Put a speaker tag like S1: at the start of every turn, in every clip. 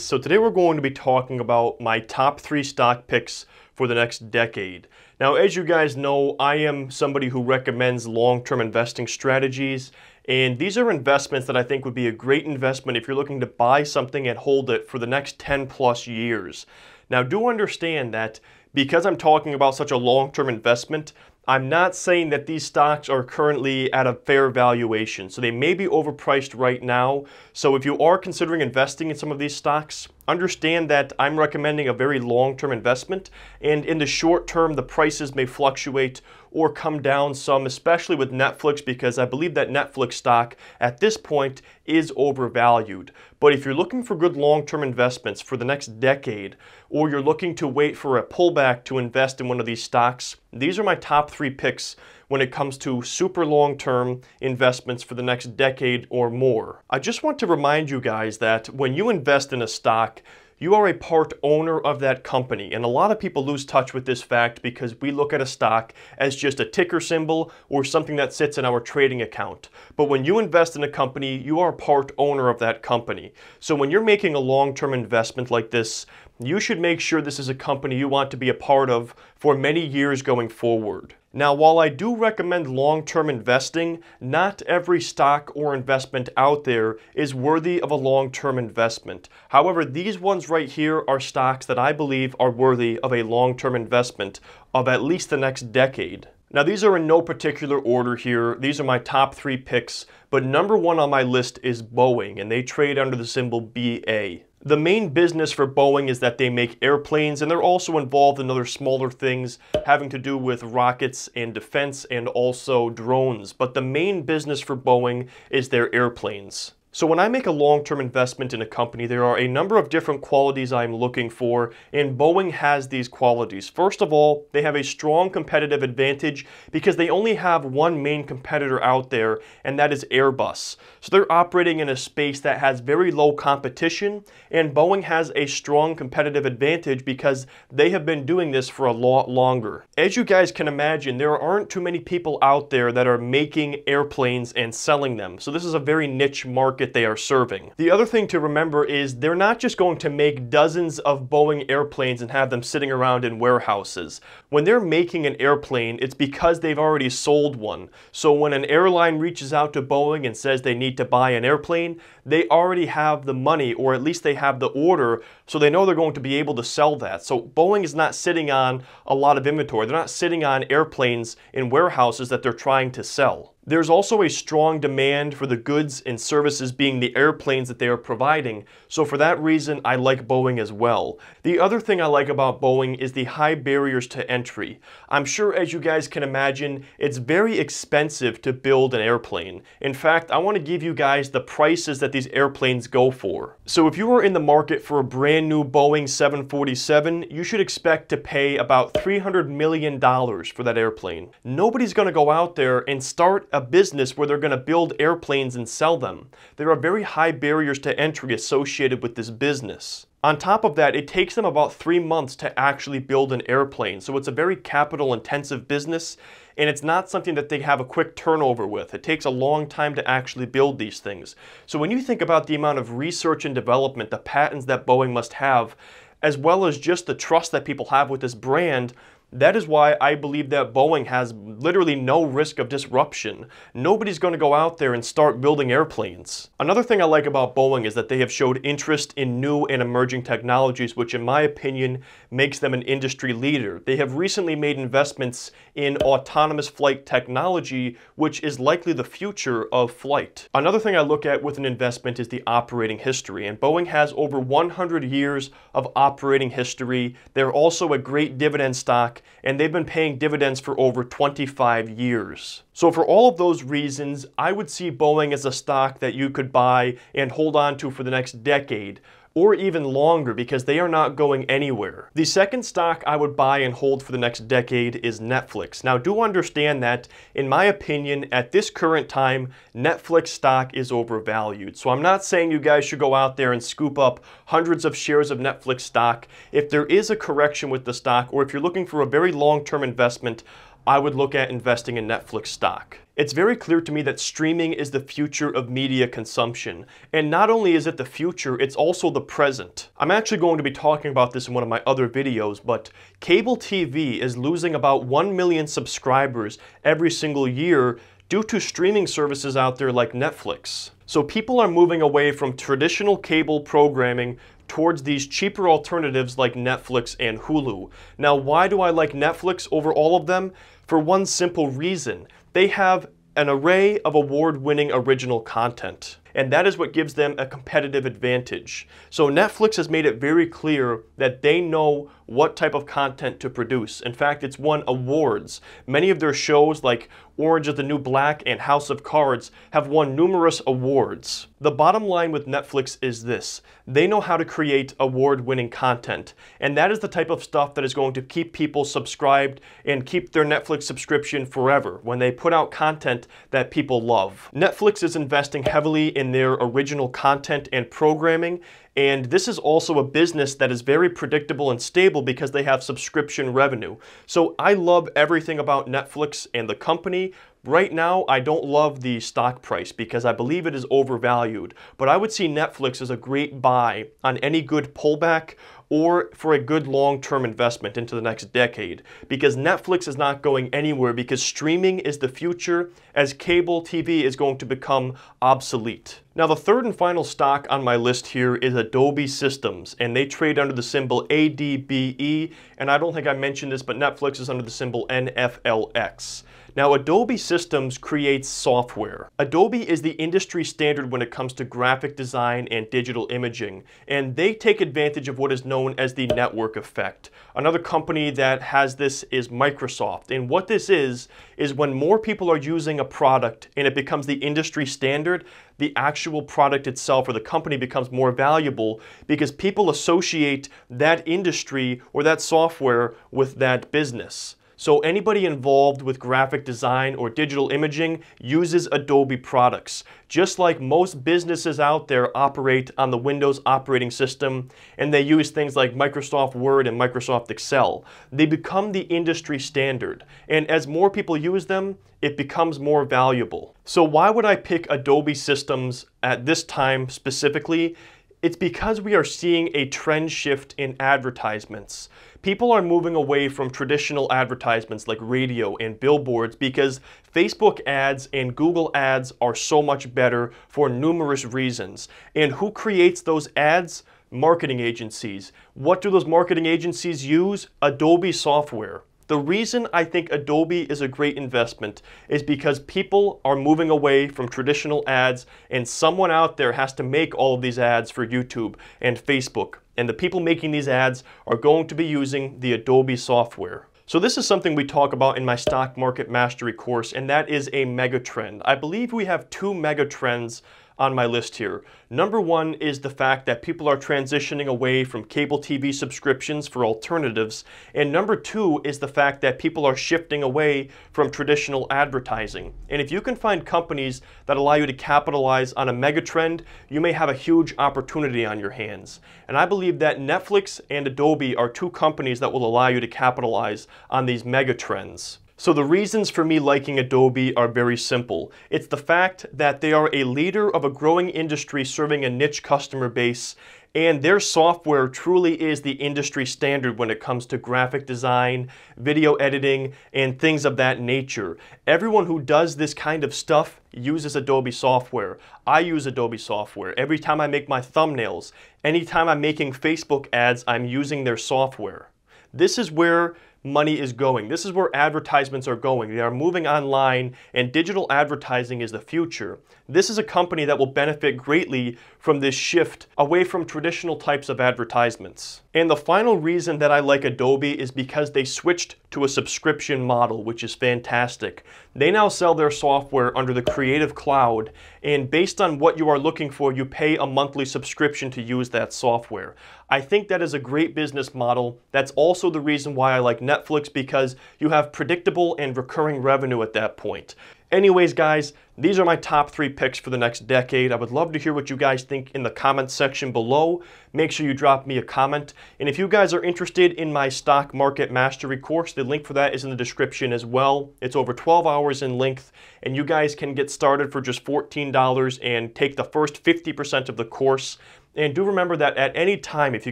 S1: So today we're going to be talking about my top 3 stock picks for the next decade. Now, as you guys know, I am somebody who recommends long-term investing strategies, and these are investments that I think would be a great investment if you're looking to buy something and hold it for the next 10 plus years. Now, do understand that because I'm talking about such a long-term investment, I'm not saying that these stocks are currently at a fair valuation. So they may be overpriced right now. So if you are considering investing in some of these stocks, understand that I'm recommending a very long-term investment. And in the short term, the prices may fluctuate or come down some, especially with Netflix, because I believe that Netflix stock at this point is overvalued. But if you're looking for good long-term investments for the next decade, or you're looking to wait for a pullback to invest in one of these stocks, these are my top 3 picks when it comes to super long-term investments for the next decade or more. I just want to remind you guys that when you invest in a stock, you are a part owner of that company, and a lot of people lose touch with this fact because we look at a stock as just a ticker symbol or something that sits in our trading account. But when you invest in a company, you are a part owner of that company. So when you're making a long-term investment like this, you should make sure this is a company you want to be a part of for many years going forward. Now, while I do recommend long-term investing, not every stock or investment out there is worthy of a long-term investment. However, these ones right here are stocks that I believe are worthy of a long-term investment of at least the next decade. Now, these are in no particular order here. These are my top 3 picks, but number 1 on my list is Boeing, and they trade under the symbol BA. The main business for Boeing is that they make airplanes, and they're also involved in other smaller things having to do with rockets and defense and also drones. But the main business for Boeing is their airplanes. So when I make a long-term investment in a company, there are a number of different qualities I'm looking for, and Boeing has these qualities. First of all, they have a strong competitive advantage because they only have one main competitor out there, and that is Airbus. So they're operating in a space that has very low competition, and Boeing has a strong competitive advantage because they have been doing this for a lot longer. As you guys can imagine, there aren't too many people out there that are making airplanes and selling them. So this is a very niche market they are serving. The other thing to remember is they're not just going to make dozens of Boeing airplanes and have them sitting around in warehouses. When they're making an airplane, it's because they've already sold one. So when an airline reaches out to Boeing and says they need to buy an airplane, they already have the money, or at least they have the order, so they know they're going to be able to sell that. So Boeing is not sitting on a lot of inventory. They're not sitting on airplanes in warehouses that they're trying to sell. There's also a strong demand for the goods and services being the airplanes that they are providing, so for that reason I like Boeing as well. The other thing I like about Boeing is the high barriers to entry. I'm sure, as you guys can imagine, it's very expensive to build an airplane. In fact, I want to give you guys the prices that these airplanes go for. So if you are in the market for a brand new Boeing 747, you should expect to pay about $300 million for that airplane. Nobody's going to go out there and start a business where they're going to build airplanes and sell them. There are very high barriers to entry associated with this business. On top of that, it takes them about 3 months to actually build an airplane. So it's a very capital intensive business, and it's not something that they have a quick turnover with. It takes a long time to actually build these things. So when you think about the amount of research and development, the patents that Boeing must have, as well as just the trust that people have with this brand, that is why I believe that Boeing has literally no risk of disruption. Nobody's going to go out there and start building airplanes. Another thing I like about Boeing is that they have showed interest in new and emerging technologies, which in my opinion makes them an industry leader. They have recently made investments in autonomous flight technology, which is likely the future of flight. Another thing I look at with an investment is the operating history, and Boeing has over 100 years of operating history. They're also a great dividend stock, and they've been paying dividends for over 25 years. So for all of those reasons, I would see Boeing as a stock that you could buy and hold on to for the next decade, or even longer, because they are not going anywhere. The second stock I would buy and hold for the next decade is Netflix. Now, do understand that, in my opinion, at this current time, Netflix stock is overvalued. So I'm not saying you guys should go out there and scoop up hundreds of shares of Netflix stock. If there is a correction with the stock, or if you're looking for a very long-term investment, I would look at investing in Netflix stock. It's very clear to me that streaming is the future of media consumption. And not only is it the future, it's also the present. I'm actually going to be talking about this in one of my other videos, but cable TV is losing about 1 million subscribers every single year due to streaming services out there like Netflix. So people are moving away from traditional cable programming towards these cheaper alternatives like Netflix and Hulu. Now, why do I like Netflix over all of them? For one simple reason. They have an array of award-winning original content, and that is what gives them a competitive advantage. So Netflix has made it very clear that they know what type of content to produce. In fact, it's won awards. Many of their shows like Orange is the New Black and House of Cards have won numerous awards. The bottom line with Netflix is this: they know how to create award-winning content, and that is the type of stuff that is going to keep people subscribed and keep their Netflix subscription forever when they put out content that people love. Netflix is investing heavily in their original content and programming, and this is also a business that is very predictable and stable because they have subscription revenue. So I love everything about Netflix and the company. Right now, I don't love the stock price because I believe it is overvalued, but I would see Netflix as a great buy on any good pullback or for a good long-term investment into the next decade, because Netflix is not going anywhere because streaming is the future as cable TV is going to become obsolete. Now, the third and final stock on my list here is Adobe Systems, and they trade under the symbol ADBE, and I don't think I mentioned this, but Netflix is under the symbol NFLX. Now, Adobe Systems creates software. Adobe is the industry standard when it comes to graphic design and digital imaging, and they take advantage of what is known as the network effect. Another company that has this is Microsoft, and what this is when more people are using a product and it becomes the industry standard, the actual product itself or the company becomes more valuable because people associate that industry or that software with that business. So anybody involved with graphic design or digital imaging uses Adobe products. Just like most businesses out there operate on the Windows operating system and they use things like Microsoft Word and Microsoft Excel. They become the industry standard. And as more people use them, it becomes more valuable. So why would I pick Adobe Systems at this time specifically? It's because we are seeing a trend shift in advertisements. People are moving away from traditional advertisements like radio and billboards because Facebook ads and Google ads are so much better for numerous reasons. And who creates those ads? Marketing agencies. What do those marketing agencies use? Adobe software. The reason I think Adobe is a great investment is because people are moving away from traditional ads, and someone out there has to make all of these ads for YouTube and Facebook. And the people making these ads are going to be using the Adobe software. So this is something we talk about in my Stock Market Mastery course, and that is a megatrend. I believe we have two megatrends on my list here. Number one is the fact that people are transitioning away from cable TV subscriptions for alternatives, and number two is the fact that people are shifting away from traditional advertising. And if you can find companies that allow you to capitalize on a megatrend, you may have a huge opportunity on your hands. And I believe that Netflix and Adobe are two companies that will allow you to capitalize on these megatrends. So the reasons for me liking Adobe are very simple. It's the fact that they are a leader of a growing industry serving a niche customer base, and their software truly is the industry standard when it comes to graphic design, video editing, and things of that nature. Everyone who does this kind of stuff uses Adobe software. I use Adobe software. Every time I make my thumbnails, anytime I'm making Facebook ads, I'm using their software. This is where money is going. This is where advertisements are going. They are moving online, and digital advertising is the future. This is a company that will benefit greatly from this shift away from traditional types of advertisements. And the final reason that I like Adobe is because they switched to a subscription model, which is fantastic. They now sell their software under the Creative Cloud, and based on what you are looking for, you pay a monthly subscription to use that software. I think that is a great business model. That's also the reason why I like Netflix, because you have predictable and recurring revenue at that point. Anyways, guys, these are my top 3 picks for the next decade. I would love to hear what you guys think in the comments section below. Make sure you drop me a comment. And if you guys are interested in my stock market mastery course, the link for that is in the description as well. It's over 12 hours in length, and you guys can get started for just $14 and take the first 50% of the course. And do remember that at any time, if you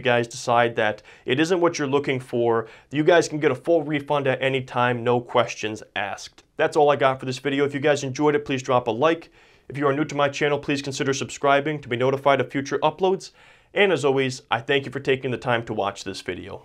S1: guys decide that it isn't what you're looking for, you guys can get a full refund at any time, no questions asked. That's all I got for this video. If you guys enjoyed it, please drop a like. If you are new to my channel, please consider subscribing to be notified of future uploads. And as always, I thank you for taking the time to watch this video.